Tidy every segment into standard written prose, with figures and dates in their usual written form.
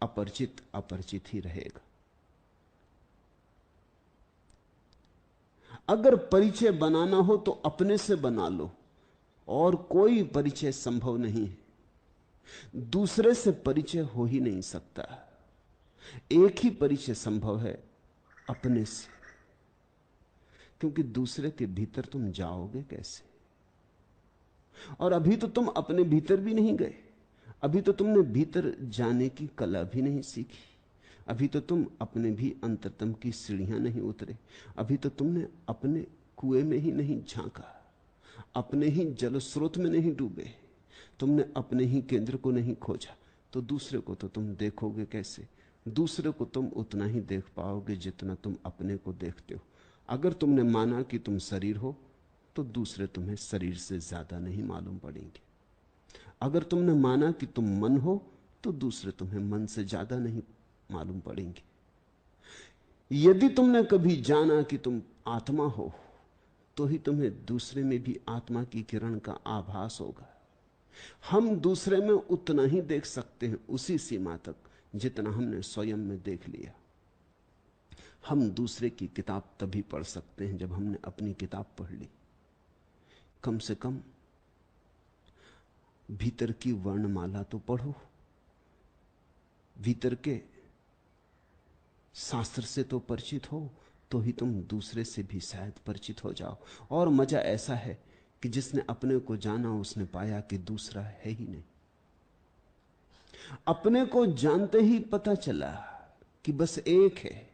अपरिचित अपरिचित ही रहेगा। अगर परिचय बनाना हो तो अपने से बना लो, और कोई परिचय संभव नहीं है। दूसरे से परिचय हो ही नहीं सकता। एक ही परिचय संभव है, अपने से। क्योंकि दूसरे के भीतर तुम जाओगे कैसे? और अभी तो तुम अपने भीतर भी नहीं गए। अभी तो तुमने भीतर जाने की कला भी नहीं सीखी। अभी तो तुम अपने भी अंतरतम की सीढ़ियां नहीं उतरे। अभी तो तुमने अपने कुएं में ही नहीं झांका, अपने ही जल स्रोत में नहीं डूबे, तुमने अपने ही केंद्र को नहीं खोजा। तो दूसरे को तो तुम देखोगे कैसे? दूसरे को तुम उतना ही देख पाओगे जितना तुम अपने को देखते हो। अगर तुमने माना कि तुम शरीर हो, तो दूसरे तुम्हें शरीर से ज्यादा नहीं मालूम पड़ेंगे। अगर तुमने माना कि तुम मन हो, तो दूसरे तुम्हें मन से ज्यादा नहीं मालूम पड़ेंगे। यदि तुमने कभी जाना कि तुम आत्मा हो, तो ही तुम्हें दूसरे में भी आत्मा की किरण का आभास होगा। हम दूसरे में उतना ही देख सकते हैं, उसी सीमा तक जितना हमने स्वयं में देख लिया। हम दूसरे की किताब तभी पढ़ सकते हैं जब हमने अपनी किताब पढ़ ली। कम से कम भीतर की वर्णमाला तो पढ़ो, भीतर के शास्त्र से तो परिचित हो, तो ही तुम दूसरे से भी शायद परिचित हो जाओ। और मजा ऐसा है कि जिसने अपने को जाना उसने पाया कि दूसरा है ही नहीं। अपने को जानते ही पता चला कि बस एक है,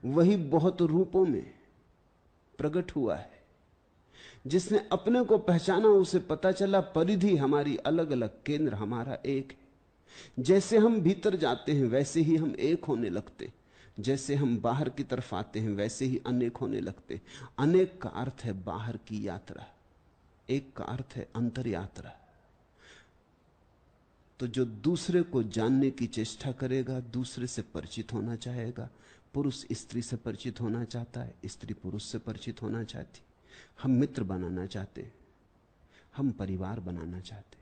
वही बहुत रूपों में प्रकट हुआ है। जिसने अपने को पहचाना उसे पता चला परिधि हमारी अलग अलग, केंद्र हमारा एक है। जैसे हम भीतर जाते हैं वैसे ही हम एक होने लगते, जैसे हम बाहर की तरफ आते हैं वैसे ही अनेक होने लगते। अनेक का अर्थ है बाहर की यात्रा, एक का अर्थ है अंतर यात्रा। तो जो दूसरे को जानने की चेष्टा करेगा, दूसरे से परिचित होना चाहेगा। पुरुष स्त्री से परिचित होना चाहता है, स्त्री पुरुष से परिचित होना चाहती। हम मित्र बनाना चाहते, हम परिवार बनाना चाहते,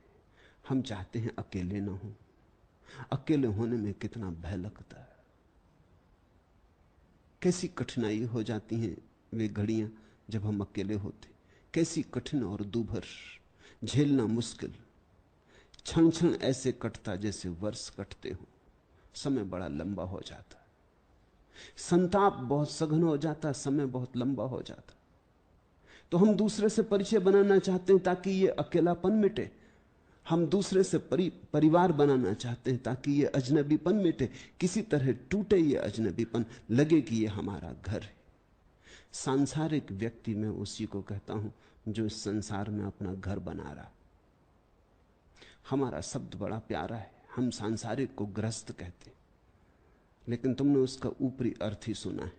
हम चाहते हैं अकेले ना हो। अकेले होने में कितना भय लगता है, कैसी कठिनाई हो जाती हैं वे घड़ियां जब हम अकेले होते। कैसी कठिन और दूभर, झेलना मुश्किल। क्षण क्षण ऐसे कटता जैसे वर्ष कटते हो, समय बड़ा लंबा हो जाता, संताप बहुत सघन हो जाता, समय बहुत लंबा हो जाता। तो हम दूसरे से परिचय बनाना चाहते हैं ताकि ये अकेलापन मिटे। हम दूसरे से परिवार बनाना चाहते हैं ताकि ये अजनबीपन मिटे। किसी तरह टूटे ये अजनबीपन, लगे कि ये हमारा घर है। सांसारिक व्यक्ति में उसी को कहता हूं जो इस संसार में अपना घर बना रहा। हमारा शब्द बड़ा प्यारा है, हम सांसारिक को गृहस्थ कहते हैं, लेकिन तुमने उसका ऊपरी अर्थ ही सुना है।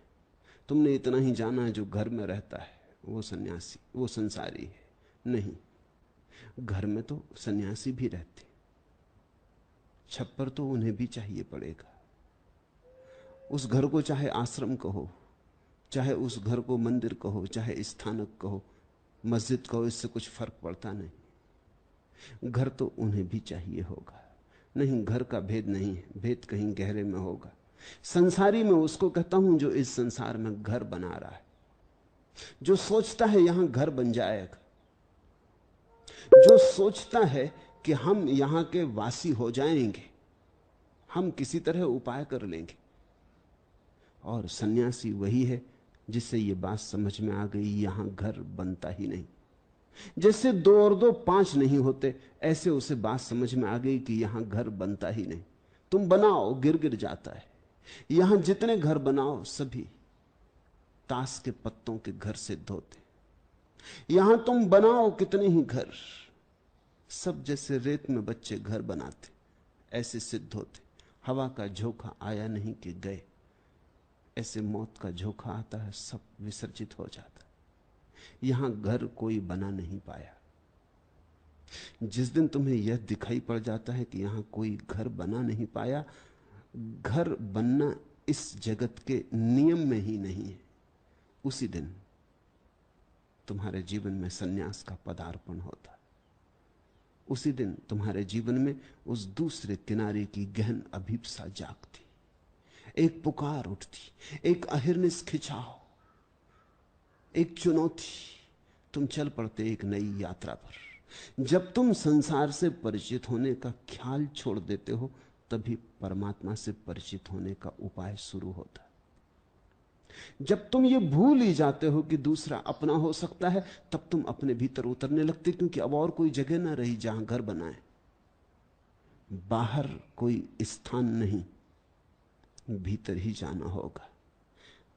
तुमने इतना ही जाना है जो घर में रहता है वो सन्यासी, वो संसारी है। नहीं, घर में तो सन्यासी भी रहते, छप्पर तो उन्हें भी चाहिए पड़ेगा। उस घर को चाहे आश्रम कहो, चाहे उस घर को मंदिर कहो, चाहे स्थानक कहो, मस्जिद कहो, इससे कुछ फर्क पड़ता नहीं। घर तो उन्हें भी चाहिए होगा। नहीं, घर का भेद नहीं है, भेद कहीं गहरे में होगा। संसारी में उसको कहता हूं जो इस संसार में घर बना रहा है, जो सोचता है यहां घर बन जाएगा, जो सोचता है कि हम यहां के वासी हो जाएंगे, हम किसी तरह उपाय कर लेंगे। और सन्यासी वही है जिससे यह बात समझ में आ गई, यहां घर बनता ही नहीं। जैसे 2 और 2 5 नहीं होते, ऐसे उसे बात समझ में आ गई कि यहां घर बनता ही नहीं। तुम बनाओ, गिर गिर जाता है। यहां जितने घर बनाओ सभी ताश के पत्तों के घर सिद्ध होते। यहां तुम बनाओ कितने ही घर, सब जैसे रेत में बच्चे घर बनाते ऐसे सिद्ध होते। हवा का झोंका आया नहीं कि गए, ऐसे मौत का झोंका आता है, सब विसर्जित हो जाता। यहां घर कोई बना नहीं पाया। जिस दिन तुम्हें यह दिखाई पड़ जाता है कि यहां कोई घर बना नहीं पाया, घर बनना इस जगत के नियम में ही नहीं है, उसी दिन तुम्हारे जीवन में सन्यास का पदार्पण होता। उसी दिन तुम्हारे जीवन में उस दूसरे किनारे की गहन अभिप्सा जागती, एक पुकार उठती, एक अहिर्निश खिंचाव, एक चुनौती। तुम चल पड़ते एक नई यात्रा पर। जब तुम संसार से परिचित होने का ख्याल छोड़ देते हो, तभी परमात्मा से परिचित होने का उपाय शुरू होता है। जब तुम ये भूल ही जाते हो कि दूसरा अपना हो सकता है, तब तुम अपने भीतर उतरने लगते, क्योंकि अब और कोई जगह ना रही जहां घर बनाए। बाहर कोई स्थान नहीं, भीतर ही जाना होगा।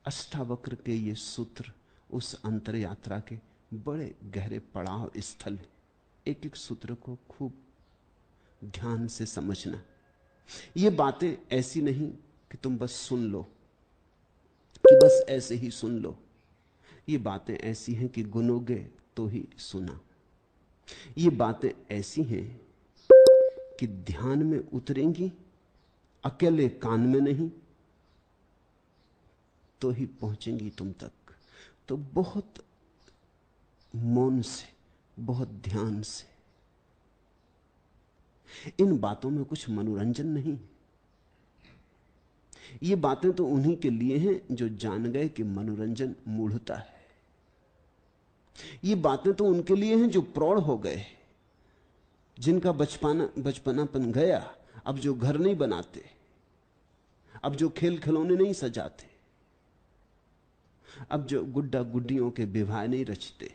अष्टावक्र के ये सूत्र उस अंतर यात्रा के बड़े गहरे पड़ाव स्थल हैं। एक एक सूत्र को खूब ध्यान से समझना। ये बातें ऐसी नहीं कि तुम बस सुन लो, कि बस ऐसे ही सुन लो। ये बातें ऐसी हैं कि गुनोगे तो ही सुना। ये बातें ऐसी हैं कि ध्यान में उतरेंगी, अकेले कान में नहीं, तो ही पहुंचेंगी तुम तक। तो बहुत मौन से, बहुत ध्यान से। इन बातों में कुछ मनोरंजन नहीं। ये बातें तो उन्हीं के लिए हैं जो जान गए कि मनोरंजन मूढ़ता है। ये बातें तो उनके लिए हैं जो प्रौढ़ हो गए, जिनका बचपनापन गया, अब जो घर नहीं बनाते, अब जो खेल खिलौने नहीं सजाते, अब जो गुड्डा गुड्डियों के विवाह नहीं रचते,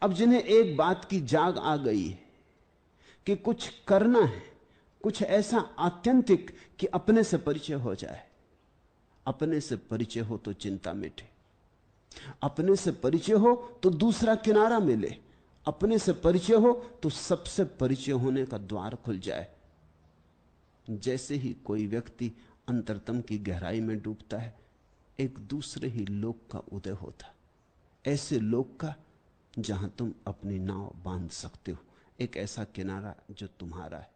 अब जिन्हें एक बात की जाग आ गई है कि कुछ करना है, कुछ ऐसा आत्यंतिक कि अपने से परिचय हो जाए। अपने से परिचय हो तो चिंता मिटे, अपने से परिचय हो तो दूसरा किनारा मिले, अपने से परिचय हो तो सबसे परिचय होने का द्वार खुल जाए। जैसे ही कोई व्यक्ति अंतरतम की गहराई में डूबता है, एक दूसरे ही लोक का उदय होता, ऐसे लोक का जहां तुम अपनी नाव बांध सकते हो, एक ऐसा किनारा जो तुम्हारा है।